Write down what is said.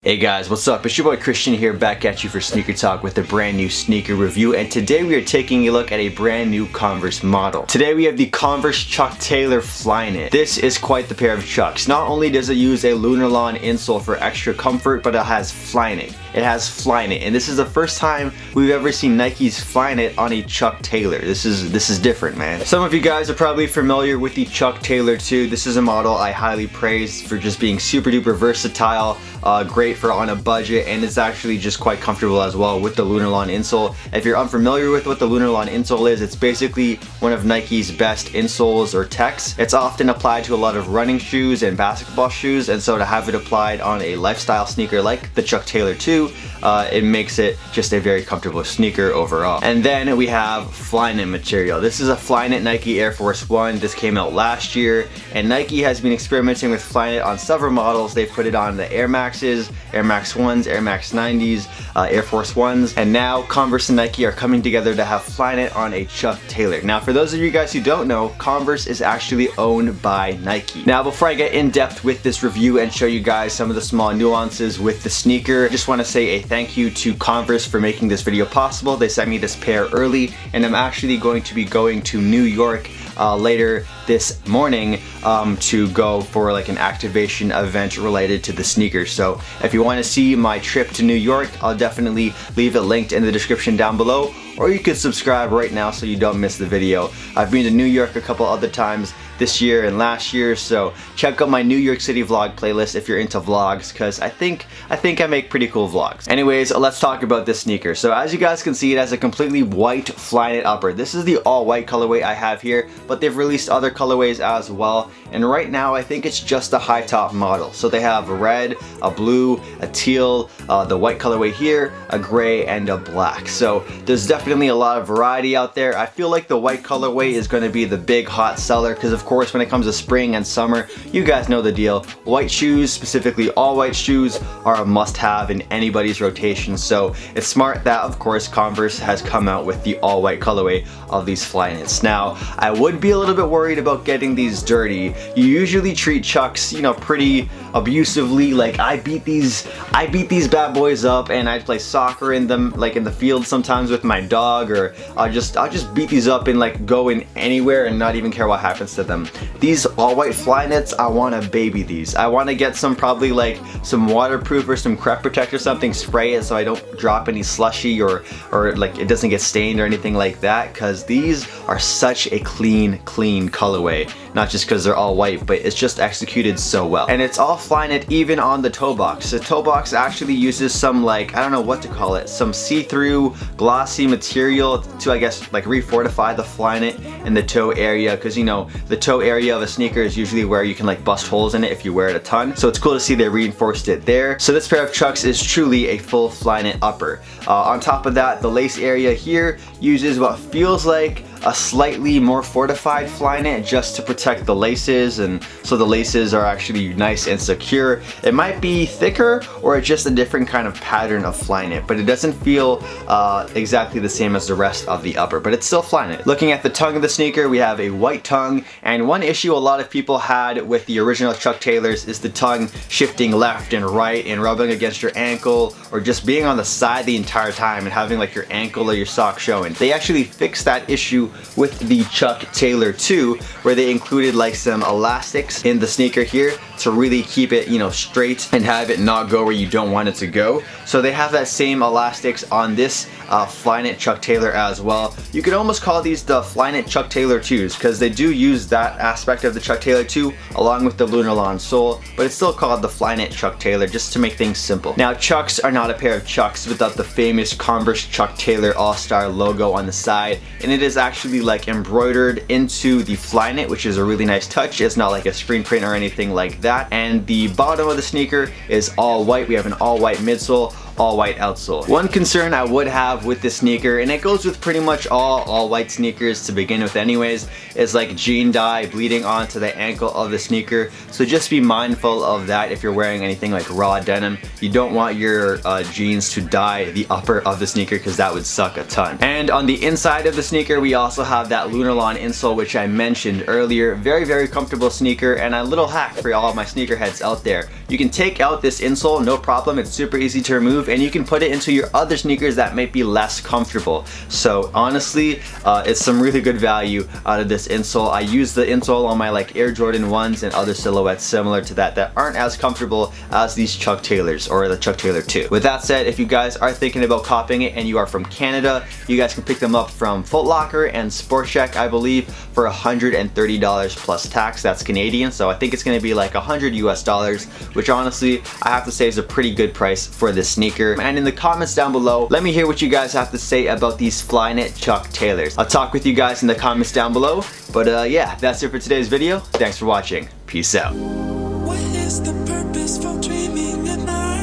Hey guys, what's up? It's your boy Christian here, back at you for Sneaker Talk with a brand new sneaker review, and today we are taking a look at a brand new Converse model. Today we have the Converse Chuck Taylor Flyknit. This is quite the pair of Chucks. Not only does it use a Lunarlon Insole for extra comfort, but it has Flyknit. It has Flyknit, and this is the first time we've ever seen Nike's Flyknit on a Chuck Taylor. This is different, man. Some of you guys are probably familiar with the Chuck Taylor 2. This is a model I highly praise for just being super duper versatile, great for on a budget, and it's actually just quite comfortable as well with the Lunarlon insole. If you're unfamiliar with what the Lunarlon insole is, it's basically one of Nike's best insoles or techs. It's often applied to a lot of running shoes and basketball shoes, and so to have it applied on a lifestyle sneaker like the Chuck Taylor 2, it makes it just a very comfortable sneaker overall. And then we have Flyknit material. This is a Flyknit Nike Air Force One. This came out last year, and Nike has been experimenting with Flyknit on several models. They've put it on the Air Maxes, Air Max 1s, Air Max 90s, Air Force 1s, and now Converse and Nike are coming together to have Flyknit on a Chuck Taylor. Now for those of you guys who don't know, Converse is actually owned by Nike. Now before I get in depth with this review and show you guys some of the small nuances with the sneaker, I just want to say a thank you to Converse for making this video possible. They sent me this pair early, and I'm actually going to be going to New York later this morning to go for like an activation event related to the sneakers. So if you want to see my trip to New York, I'll definitely leave it linked in the description down below, or you can subscribe right now so you don't miss the video. I've been to New York a couple other times this year and last year, so check out my New York City vlog playlist if you're into vlogs, because I think I make pretty cool vlogs. Anyways, let's talk about this sneaker. So as you guys can see, it has a completely white Flyknit upper. This is the all white colorway I have here, but they've released other colorways as well, and right now I think it's just a high top model. So they have a red, a blue, a teal, the white colorway here, a gray, and a black. So there's definitely a lot of variety out there. I feel like the white colorway is going to be the big hot seller, because of course when it comes to spring and summer, you guys know the deal. White shoes, specifically all white shoes, are a must-have in anybody's rotation, so it's smart that of course Converse has come out with the all white colorway of these Flyknits. Now I would be a little bit worried about getting these dirty. You usually treat Chucks, you know, pretty abusively. Like I beat these bad boys up, and I play soccer in them, like in the field sometimes with my dog, or I'll just beat these up and like go in anywhere and not even care what happens to them. These all white Flyknits, I want to baby these. I want to get some, probably like some waterproof or some crep protect or something, spray it so I don't drop any slushy or like it doesn't get stained or anything like that, because these are such a clean colorway. Not just because they're all white, but it's just executed so well. And it's all Flyknit even on the toe box. The toe box actually uses some, like, I don't know what to call it, some see-through glossy material to, I guess, like refortify the Flyknit in the toe area, because you know the toe area of a sneaker is usually where you can like bust holes in it if you wear it a ton. So it's cool to see they reinforced it there. So this pair of Chucks is truly a full Flyknit upper. On top of that, the lace area here uses what feels like a slightly more fortified Flyknit just to protect the laces, and so the laces are actually nice and secure. It might be thicker or just a different kind of pattern of Flyknit, but it doesn't feel exactly the same as the rest of the upper, but it's still Flyknit. Looking at the tongue of the sneaker, we have a white tongue, and one issue a lot of people had with the original Chuck Taylors is the tongue shifting left and right and rubbing against your ankle, or just being on the side the entire time and having like your ankle or your sock showing. They actually fixed that issue with the Chuck Taylor 2, where they included like some elastics in the sneaker here to really keep it, you know, straight and have it not go where you don't want it to go. So they have that same elastics on this Flyknit Chuck Taylor as well. You could almost call these the Flyknit Chuck Taylor 2s, because they do use that aspect of the Chuck Taylor 2 along with the Lunarlon sole, but it's still called the Flyknit Chuck Taylor just to make things simple. Now Chucks are not a pair of Chucks without the famous Converse Chuck Taylor All-Star logo on the side, and it is actually like embroidered into the Flyknit, which is a really nice touch. It's not like a screen print or anything like that. And the bottom of the sneaker is all white. We have an all white midsole, all white outsole. One concern I would have with this sneaker, and it goes with pretty much all white sneakers to begin with anyways, is like jean dye bleeding onto the ankle of the sneaker. So just be mindful of that if you're wearing anything like raw denim. You don't want your jeans to dye the upper of the sneaker because that would suck a ton. And on the inside of the sneaker, we also have that Lunarlon insole, which I mentioned earlier. Very comfortable sneaker, and a little hack for all of my sneakerheads out there. You can take out this insole, no problem. It's super easy to remove, and you can put it into your other sneakers that might be less comfortable. So honestly, it's some really good value out of this insole. I use the insole on my like Air Jordan 1s and other silhouettes similar to that aren't as comfortable as these Chuck Taylors or the Chuck Taylor 2. With that said, if you guys are thinking about copying it and you are from Canada, you guys can pick them up from Footlocker and Sportcheck, I believe, for $130 plus tax. That's Canadian, so I think it's gonna be like $100 US, which honestly, I have to say is a pretty good price for this sneaker. And in the comments down below, let me hear what you guys have to say about these Flyknit Chuck Taylors. I'll talk with you guys in the comments down below. But yeah, that's it for today's video. Thanks for watching. Peace out. What is the purpose for dreaming at night?